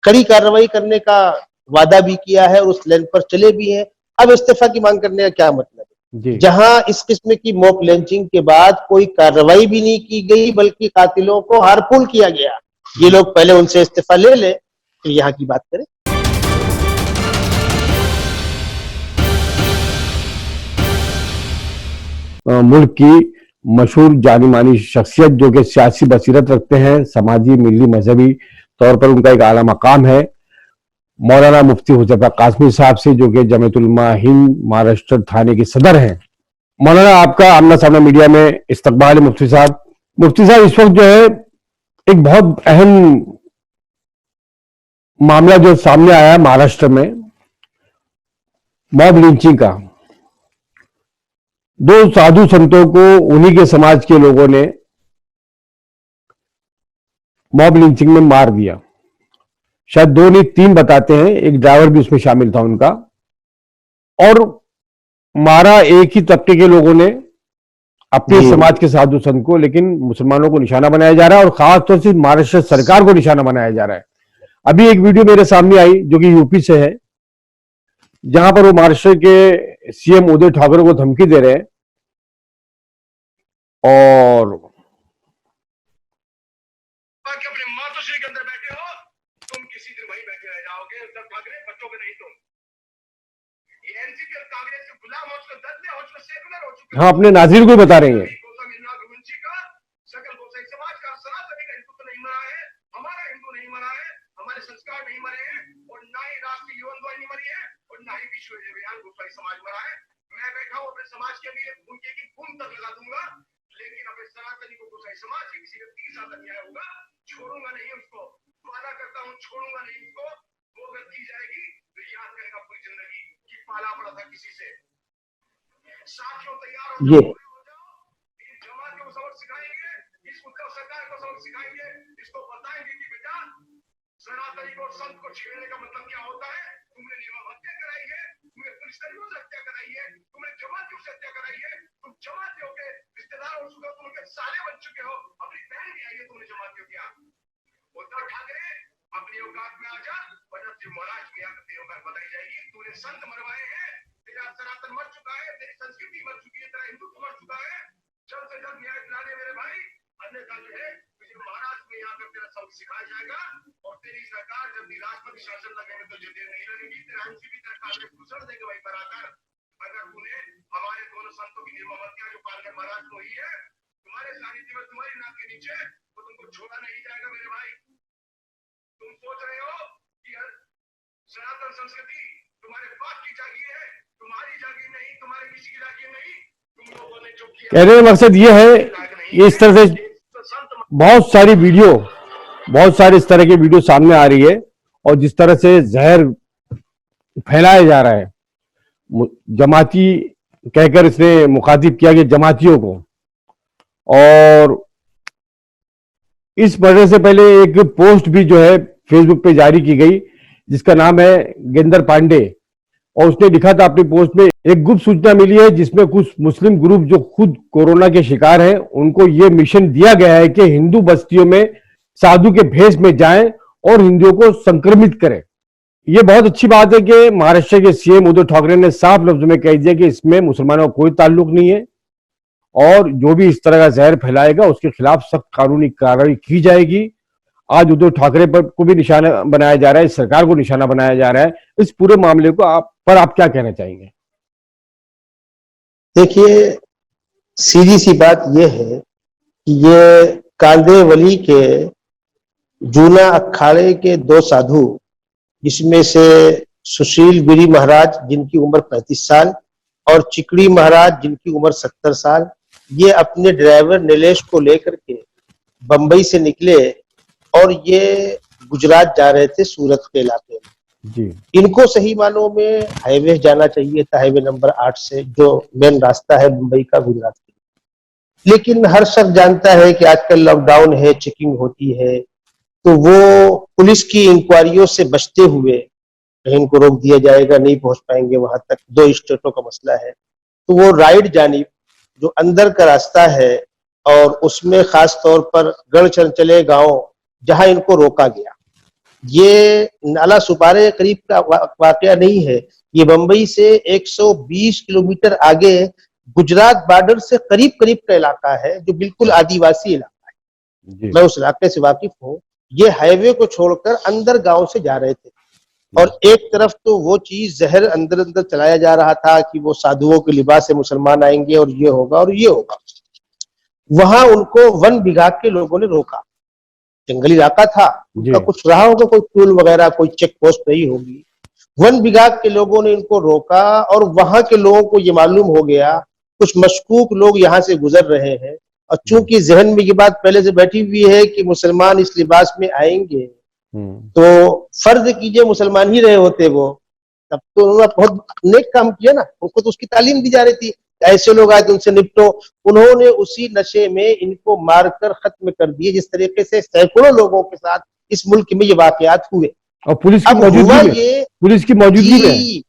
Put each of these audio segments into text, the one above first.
कड़ी कार्रवाई करने का वादा भी किया है और उस लाइन पर चले भी हैं। अब इस्तीफा की मांग करने का क्या मतलब है? जहां इस किस्म की मॉक लिंचिंग के बाद कोई कार्रवाई भी नहीं की गई बल्कि कातिलों को हारपूल किया गया, ये लोग पहले उनसे इस्तीफा ले ले फिर यहाँ की बात करें। मुल्क की मशहूर जानी मानी शख्सियत जो कि सियासी बसीरत रखते हैं, समाजी मिली मजहबी तौर पर उनका एक आला मकाम है, मौलाना मुफ्ती हुज़ैफा कासमी साहब से, जो कि जमीयत उलमा हिंद महाराष्ट्र थाने के सदर हैं। मौलाना, आपका आमना सामना मीडिया में इस्तकबाल है। मुफ्ती साहब, इस वक्त जो है एक बहुत अहम मामला जो सामने आया है महाराष्ट्र में, मॉब लिंचिंग का। दो साधु संतों को उन्हीं के समाज के लोगों ने मॉब लिंचिंग में मार दिया। शायद दो नहीं तीन बताते हैं, एक ड्राइवर भी उसमें शामिल था उनका। और मारा एक ही तबके के लोगों ने, अपने समाज के साधु संत को, लेकिन मुसलमानों को निशाना बनाया जा रहा है और खासतौर से महाराष्ट्र सरकार को निशाना बनाया जा रहा है। अभी एक वीडियो मेरे सामने आई जो कि यूपी से है, जहां पर वो महाराष्ट्र के सीएम उद्धव ठाकरे को धमकी दे रहे हैं और अपने मातोश्री के अंदर बैठे हो, तुम किसी दिन वहीं बैठे रह जाओगे। उद्धव ठाकरे बच्चों के नहीं, तुम ये एनसीपी और कांग्रेस के गुलाम हो चुके, दल्ले हो चुके, सेकुलर हो चुके। हाँ, अपने नाज़िर को बता रहे हैं। सकल गोसाई समाज का, सनातनी का हिंदू तो नहीं मरा है, हमारा हिंदू नहीं मरा है, हमारे संस्कार नहीं मरे हैं, और ना ही राष्ट्रीय युवा द्वारा नहीं मरी है, और ना ही विश्व गोसाई समाज मरा है। मैं बैठा हूं अपने समाज के लिए उनके की खून तक लगा दूंगा, लेकिन अपने सनातनी को गोसाई समाज के किसी व्यक्ति के साथ अन्याय होगा, छोड़ूंगा नहीं उसको। वादा करता हूं, छोड़ूंगा नहीं उसको। वो अगर की जाएगी तो याद करेगा पूरी जिंदगी कि पाला पड़ा था किसी से। साथियों, तैयार हो जाओ, जमात को सबक सिखाएंगे, इस उद्धव सरकार को सबक सिखाएंगे, इसको बताएंगे कि बेटा सनातनी को, संत को छेड़ने का मतलब क्या होता है। तुमने नियम हत्या कराई है, तुमने पुलिसकर्मियों से हत्या कराई है, तुमने जमातियों से हत्या कराई है, तुम जमातियों के रिश्तेदार हो चुके हो, तुम उनके साले बन चुके हो, अपनी बहन भी आई है तुमने जमातियों की। उद्धव ठाकरे अपनी औकात में आ जा, वरना तुझे महाराज में आकर तेरी औकात बताई जाएगी। तूने संत मरवाए हैं, तेरा सनातन मर चुका है, तेरी संस्कृति मर चुकी है, तेरा हिंदुत्व मर चुका है। जल्द से जल्द न्याय दिला दे मेरे भाई, अन्यथा जो है तुझे महाराज में आकर तेरा सबक सिखाया जाएगा। और तेरी सरकार जब भी राष्ट्रपति शासन लगने में तुझे देर नहीं लगेगी, तेरा एनसीपी तेरा कांग्रेस घुसड़ देगा वहीं पर आकर। अगर तूने हमारे दोनों संतों की निर्मम हत्या जो पालकर महाराज को हुई है, तुम्हारे सानिध्य में, तुम्हारी नाक के नीचे, तो तुमको छोड़ा नहीं जाएगा मेरे भाई। तुम सोच रहे हो कि सनातन संस्कृति तुम्हारे बाप की जागीर है, तुम्हारी जागीर नहीं, तुम्हारे किसी की जागीर नहीं। तुम लोगों ने जो किया, कहने का मकसद ये है, इस तरह से बहुत सारी इस तरह की वीडियो सामने आ रही है और जिस तरह से जहर फैलाया जा रहा है, जमाती कहकर इसने मुखातिब किया गया जमातियों को। और इस मरने से पहले एक पोस्ट भी जो है फेसबुक पे जारी की गई, जिसका नाम है गेंदर पांडे, और उसने लिखा था अपनी पोस्ट में, एक गुप्त सूचना मिली है जिसमें कुछ मुस्लिम ग्रुप जो खुद कोरोना के शिकार हैं, उनको यह मिशन दिया गया है कि हिंदू बस्तियों में साधु के भेष में जाएं और हिंदुओं को संक्रमित करें। यह बहुत अच्छी बात है कि महाराष्ट्र के सीएम उद्धव ठाकरे ने साफ लफ्जों में कह दिया कि इसमें मुसलमानों का कोई ताल्लुक नहीं है और जो भी इस तरह का जहर फैलाएगा उसके खिलाफ सख्त कानूनी कार्रवाई की जाएगी। आज उद्धव ठाकरे पर को भी निशाना बनाया जा रहा है, सरकार को निशाना बनाया जा रहा है। इस पूरे मामले को आप क्या कहना चाहेंगे? देखिए, सीधी सी बात यह है कि ये कांदेवली के जूना अखाड़े के दो साधु, जिसमें से सुशील गिरी महाराज जिनकी उम्र 35 साल और चिकड़ी महाराज जिनकी उम्र 70 साल, ये अपने ड्राइवर नीलेश को लेकर के बंबई से निकले और ये गुजरात जा रहे थे, सूरत के इलाके में जी। इनको सही मानों में हाईवे जाना चाहिए था, हाईवे नंबर 8 से, जो मेन रास्ता है मुंबई का गुजरात के लिए। लेकिन हर शख्स जानता है कि आजकल लॉकडाउन है, चेकिंग होती है, तो वो पुलिस की इंक्वायरियों से बचते हुए कहीं इनको रोक दिया जाएगा, नहीं पहुंच पाएंगे वहां तक। 2 स्टेटों का मसला है, तो वो राइट जानिब जो अंदर का रास्ता है और उसमें खास तौर पर गढ़चंचले गांव, जहां इनको रोका गया, ये नाला सुपारे करीब का वाकया नहीं है, ये बंबई से 120 किलोमीटर आगे गुजरात बॉर्डर से करीब करीब का इलाका है, जो बिल्कुल आदिवासी इलाका है। जी मैं उस इलाके से वाकिफ हूँ। ये हाईवे को छोड़कर अंदर गांव से जा रहे थे, और एक तरफ तो वो चीज जहर अंदर अंदर चलाया जा रहा था कि वो साधुओं के लिबास से मुसलमान आएंगे और ये होगा और ये होगा। वहां उनको वन विभाग के लोगों ने रोका, जंगली इलाका था, उनका जी कुछ रहा होगा, कोई टूल वगैरह, कोई चेक पोस्ट रही होगी। वन विभाग के लोगों ने इनको रोका, और वहां के लोगों को ये मालूम हो गया कुछ मशकूक लोग यहाँ से गुजर रहे हैं, और चूंकि जहन में ये बात पहले से बैठी हुई है कि मुसलमान इस लिबास में आएंगे, तो फर्ज कीजिए मुसलमान ही रहे होते वो, तब तो उन्होंने बहुत नेक काम किया ना, उनको तो उसकी तालीम दी जा रही थी, ऐसे लोग आए तो उनसे निपटो। उन्होंने उसी नशे में इनको मारकर खत्म कर दिए, जिस तरीके से सैकड़ों लोगों के साथ इस मुल्क में ये वाकयात हुए। और पुलिस की अब हुआ मौजूदगी में, ये, पुलिस की मौजूदगी में। जी,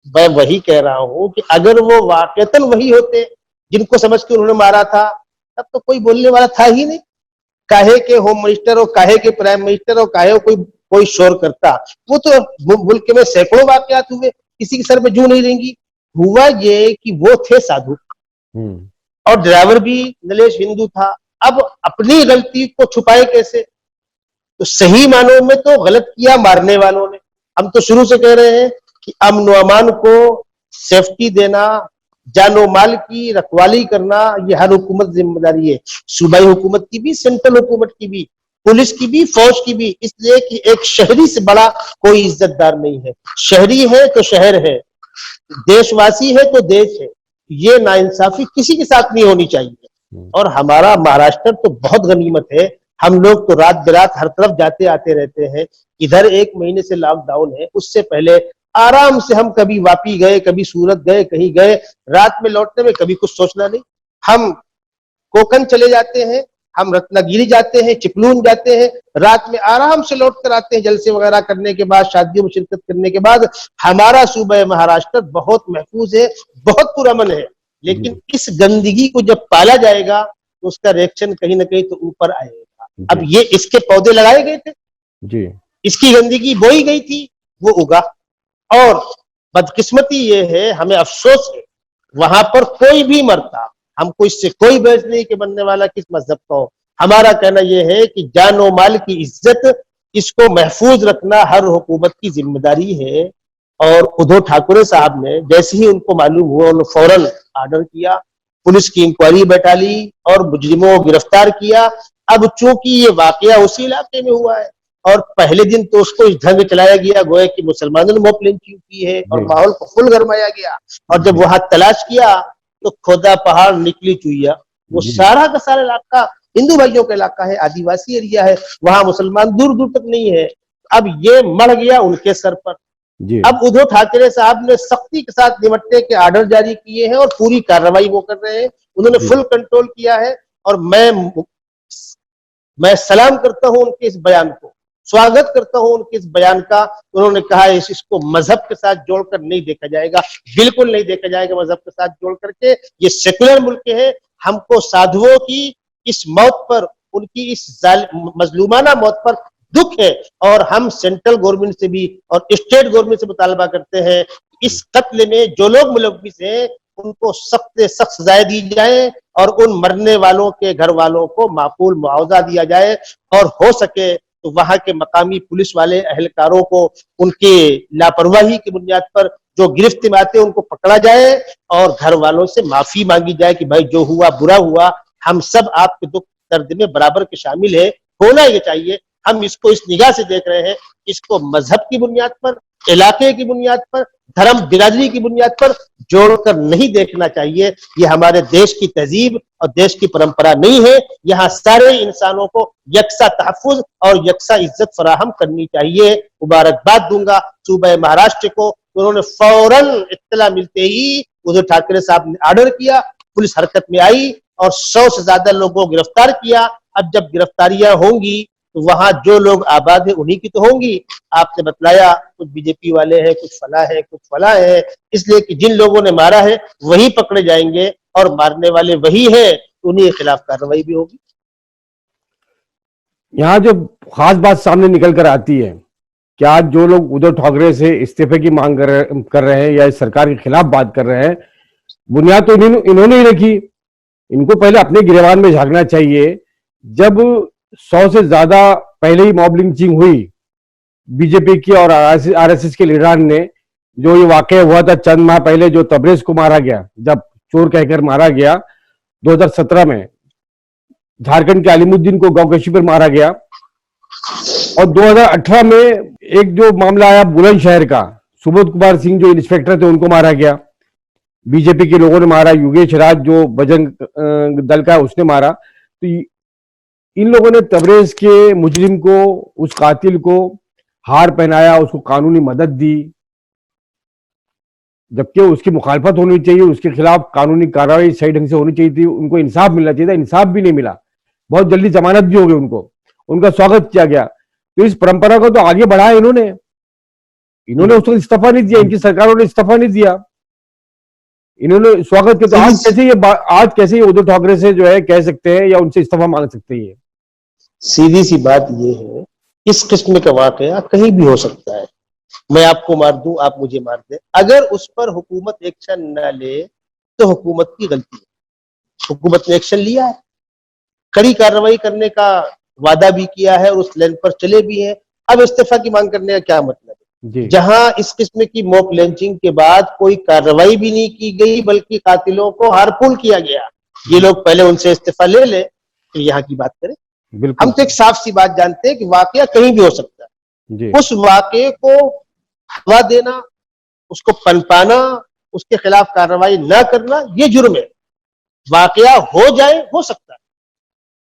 मैं वही कह रहा हूं कि अगर वो वाकईतन वही होते जिनको समझ के उन्होंने मारा था, तब तो कोई बोलने वाला था ही नहीं। काहे के होम मिनिस्टर और काहे के प्राइम मिनिस्टर और काहे कोई कोई शोर करता, वो तो मुल्क में सैकड़ों वाकयात हुए, किसी के सर पे जू नहीं रहेंगी। हुआ ये कि वो थे साधु, और ड्राइवर भी नलेश हिंदू था। अब अपनी गलती को छुपाए कैसे? तो सही मानों में तो गलत किया मारने वालों ने। हम तो शुरू से कह रहे हैं कि अमन व अमान को सेफ्टी देना, जानो माल की रखवाली करना, ये हर हुकूमत जिम्मेदारी है, सूबाई हुकूमत की भी, सेंट्रल हुकूमत की भी, पुलिस की भी, फौज की भी। इसलिए कि एक शहरी से बड़ा कोई इज्जतदार नहीं है। शहरी है तो शहर है, देशवासी है तो देश है। ये नाइंसाफी किसी के साथ नहीं होनी चाहिए। और हमारा महाराष्ट्र तो बहुत गनीमत है, हम लोग तो रात बिरात हर तरफ जाते आते रहते हैं। इधर 1 महीने से लॉकडाउन है, उससे पहले आराम से हम कभी वापी गए, कभी सूरत गए, कहीं गए, रात में लौटने में कभी कुछ सोचना नहीं। हम कोकन चले जाते हैं, हम रत्नागिरी जाते हैं, चिपलून जाते हैं, रात में आराम से लौट कर आते हैं, जलसे वगैरह करने के बाद, शादियों में शिरकत करने के बाद। हमारा सूबा महाराष्ट्र बहुत महफूज है, बहुत पुरअमन है। लेकिन इस गंदगी को जब पाला जाएगा तो उसका रिएक्शन कहीं ना कहीं तो ऊपर आएगा। अब ये इसके पौधे लगाए गए थे जी, इसकी गंदगी बोई गई थी, वो उगा। और बदकिस्मती ये है, हमें अफसोस है, वहां पर कोई भी मरता, हमको इससे कोई बहस नहीं कि बनने वाला किस मजहब का हो। हमारा कहना यह है कि जान और माल की इज्जत, इसको महफूज रखना हर हुकूमत की जिम्मेदारी है। और उद्धव ठाकरे साहब ने जैसे ही उनको मालूम हुआ, उन्होंने फौरन आर्डर किया, पुलिस की इंक्वायरी बैठा ली और मुजरिमों को गिरफ्तार किया। अब चूंकि ये वाकया उसी इलाके में हुआ है, और पहले दिन तो उसको इस ढंग चलाया गया गोया कि मुसलमानों ने मॉब लिंचिंग की है, और माहौल को फुल गरमाया गया। और जब वहां तलाश किया तो खोदा पहाड़ निकली चुईया। वो सारा का सारा इलाका हिंदू भाइयों का इलाका है, आदिवासी एरिया है, वहां मुसलमान दूर दूर तक नहीं है। अब ये मर गया उनके सर पर। अब उद्धव ठाकरे साहब ने सख्ती के साथ निपटने के आर्डर जारी किए हैं, और पूरी कार्रवाई वो कर रहे हैं। उन्होंने फुल कंट्रोल किया है, और मैं सलाम करता हूं उनके इस बयान को, स्वागत करता हूं उनके इस बयान का। उन्होंने कहा है इसको मजहब के साथ जोड़कर नहीं देखा जाएगा, बिल्कुल नहीं देखा जाएगा मजहब के साथ जोड़ करके। ये सेकुलर मुल्क है, हमको साधुओं की इस मौत पर, उनकी इस मजलूमाना मौत पर दुख है, और हम सेंट्रल गवर्नमेंट से भी और स्टेट गवर्नमेंट से मुतालबा करते हैं इस कत्ल में जो लोग मुलव्विस हैं उनको सख्त से सख्त सजाएं दी जाए, और उन मरने वालों के घर वालों को माकूल मुआवजा दिया जाए। और हो सके तो वहां के मकामी पुलिस वाले अहलकारों को उनके लापरवाही की बुनियाद पर जो गिरफ्त में आते उनको पकड़ा जाए, और घर वालों से माफी मांगी जाए कि भाई जो हुआ बुरा हुआ, हम सब आपके दुख दर्द में बराबर के शामिल है, होना ये चाहिए। हम इसको इस निगाह से देख रहे हैं, इसको मजहब की बुनियाद पर, इलाके की बुनियाद पर, धर्म बिरादरी की बुनियाद पर जोड़कर नहीं देखना चाहिए। ये हमारे देश की तहजीब और देश की परंपरा नहीं है। यहाँ सारे इंसानों को यकसा तहफ्फुज और यकसा इज्जत फराहम करनी चाहिए। मुबारकबाद दूंगा सूबा महाराष्ट्र को, उन्होंने फौरन इत्तला मिलते ही उद्धव ठाकरे साहब ने आर्डर किया, पुलिस हरकत में आई और 100 से ज्यादा लोगों को गिरफ्तार किया। अब जब गिरफ्तारियां होंगी तो वहां जो लोग आबाद है उन्हीं की तो होंगी। आपने बतलाया कुछ बीजेपी वाले हैं, कुछ फला है, कुछ फला है, इसलिए कि जिन लोगों ने मारा है वही पकड़े जाएंगे, और मारने वाले वही है, उन्हीं के खिलाफ कार्रवाई भी होगी। यहाँ जो खास बात सामने निकल कर आती है कि आज जो लोग उद्धव ठाकरे से इस्तीफे की मांग कर रहे हैं या इस सरकार के खिलाफ बात कर रहे हैं, बुनियाद तो इन्होंने ही रखी। इनको पहले अपने गिरेबान में झांकना चाहिए। जब 100 से ज्यादा पहले ही मॉब लिंचिंग हुई बीजेपी की और आरएसएस के लीडर ने, जो ये वाकया हुआ था चंद माह पहले, जो तबरेज को मारा गया, जब चोर कहकर मारा गया 2017 में, झारखंड के अलीमुद्दीन को गांव पर मारा गया, और 2018 में एक जो मामला आया बुलंदशहर का, सुबोध कुमार सिंह जो इंस्पेक्टर थे उनको मारा गया, बीजेपी के लोगों ने मारा, योगेश राज जो बजरंग दल का उसने मारा। तो इन लोगों ने तबरेज के मुजरिम को, उस कातिल को हार पहनाया, उसको कानूनी मदद दी, जबकि उसकी मुखालफत होनी चाहिए, उसके खिलाफ कानूनी कार्रवाई सही ढंग से होनी चाहिए थी, उनको इंसाफ मिलना चाहिए था। इंसाफ भी नहीं मिला, बहुत जल्दी जमानत भी हो गई उनको, उनका स्वागत किया गया। तो इस परंपरा को तो आगे बढ़ाया इन्होंने उसको इस्तीफा नहीं दिया, इनकी सरकारों ने इस्तीफा नहीं दिया, इन्होंने स्वागत किया। तो आज कैसे ये उद्धव ठाकरे से जो है कह सकते हैं या उनसे इस्तीफा मांग सकते हैं? सीधी सी बात ये है, इस किस्म का वाकया कहीं भी हो सकता है। मैं आपको मार दूं, आप मुझे मार दें, अगर उस पर हुकूमत एक्शन न ले तो हुकूमत की गलती है। हुकूमत ने एक्शन लिया है, कड़ी कार्रवाई करने का वादा भी किया है और उस लाइन पर चले भी हैं। अब इस्तीफा की मांग करने का क्या मतलब है? जहां इस किस्म की मॉब लिंचिंग के बाद कोई कार्रवाई भी नहीं की गई, बल्कि कातिलों को हारपूल किया गया। ये लोग पहले उनसे इस्तीफा ले ले, तो यहाँ की बात करें। हम तो एक साफ सी बात जानते हैं कि वाकया कहीं भी हो सकता है। उस वाकये को हवा देना, उसको पनपाना, उसके खिलाफ कार्रवाई ना करना, ये जुर्म है। वाकया हो जाए, हो सकता है,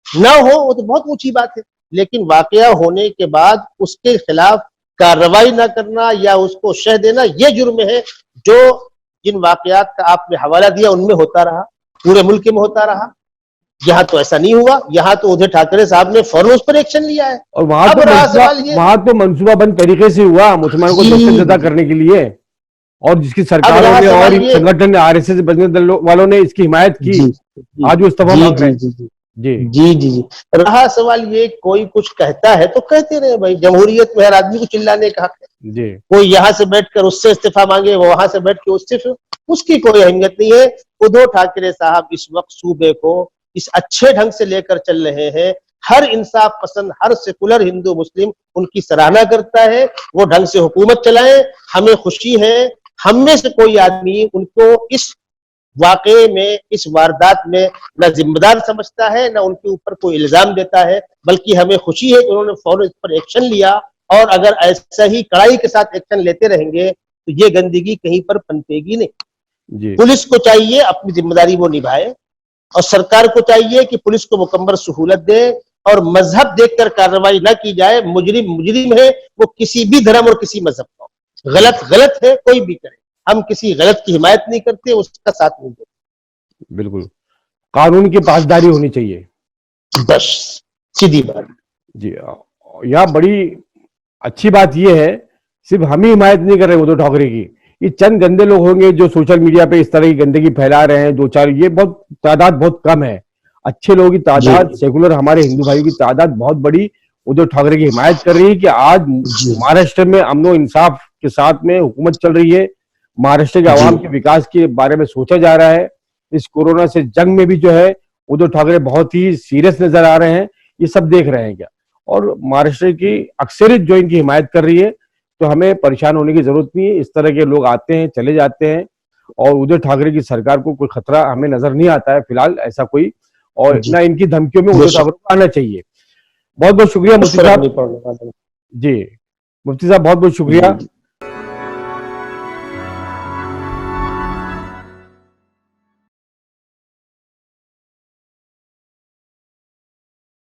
ना हो वो तो बहुत ऊंची बात है, लेकिन वाकया होने के बाद उसके खिलाफ कार्रवाई ना करना या उसको शह देना, ये जुर्म है। जो जिन वाकयात का आपने हवाला दिया उनमें होता रहा, पूरे मुल्क में होता रहा। यहाँ तो ऐसा नहीं हुआ, यहाँ तो उद्धव ठाकरे साहब ने फौरन उस पर एक्शन लिया है। और वहां तो मंसूबाबंद तरीके से हुआ मुसलमानों को दस्तरदा करने के लिए, और जिसकी सरकारों ने और संगठन ने, आरएसएस बजरंग दल वालों ने इसकी हिमायत की, आज वो इस्तीफा मांग रहे हैं। जी। रहा सवाल ये, कोई कुछ कहता है तो कहते रहे भाई, जमहूरियत में हर आदमी को चिल्लाने का हक है। कोई यहाँ से बैठकर उससे इस्तीफा मांगे, वो वहां से बैठ के उससे, उसकी कोई अहमियत नहीं है। उद्धव ठाकरे साहब इस वक्त सूबे को इस अच्छे ढंग से लेकर चल रहे हैं। हर इंसाफ पसंद, हर सेकुलर हिंदू मुस्लिम उनकी सराहना करता है, वो ढंग से हुकूमत चलाएं। हमें खुशी है, हम में से कोई आदमी उनको इस वाकये में, इस वारदात में न जिम्मेदार समझता है, न उनके ऊपर कोई इल्जाम देता है, बल्कि हमें खुशी है कि उन्होंने फौरन इस पर एक्शन लिया। और अगर ऐसा ही कड़ाई के साथ एक्शन लेते रहेंगे तो ये गंदगी कहीं पर पनपेगी नहीं। पुलिस को चाहिए अपनी जिम्मेदारी वो निभाए, और सरकार को चाहिए कि पुलिस को मुकम्मल सहूलत दे, और मजहब देखकर कार्रवाई ना की जाए। मुजरिम मुजरिम है, वो किसी भी धर्म और किसी मजहब का। गलत गलत है, कोई भी करे, हम किसी गलत की हिमायत नहीं करते, उसका साथ नहीं देते। बिल्कुल, कानून की पासदारी होनी चाहिए, बस सीधी बात। जी, यहाँ बड़ी अच्छी बात यह है, सिर्फ हम ही हिमायत नहीं कर रहे उद्धव ठाकरे की, ये चंद गंदे लोग होंगे जो सोशल मीडिया पे इस तरह की गंदगी फैला रहे हैं, दो चार, ये बहुत तादाद बहुत कम है। अच्छे लोगों की तादाद, सेकुलर हमारे हिंदू भाइयों की तादाद बहुत बड़ी उद्धव ठाकरे की हिमायत कर रही है कि आज महाराष्ट्र में अमनो इंसाफ के साथ में हुकूमत चल रही है। महाराष्ट्र के आवाम के विकास के बारे में सोचा जा रहा है। इस कोरोना से जंग में भी जो है उद्धव ठाकरे बहुत ही सीरियस नजर आ रहे हैं, ये सब देख रहे हैं क्या, और महाराष्ट्र की अक्सरियत जो इनकी हिमायत कर रही है। तो हमें परेशान होने की जरूरत नहीं है, इस तरह के लोग आते हैं चले जाते हैं, और उद्धव ठाकरे की सरकार को कोई खतरा हमें नजर नहीं आता है फिलहाल ऐसा कोई, और ना इनकी धमकियों में उद्धव ठाकरे को आना चाहिए। बहुत बहुत शुक्रिया मुफ्ती साहब। जी मुफ्ती साहब, बहुत बहुत शुक्रिया।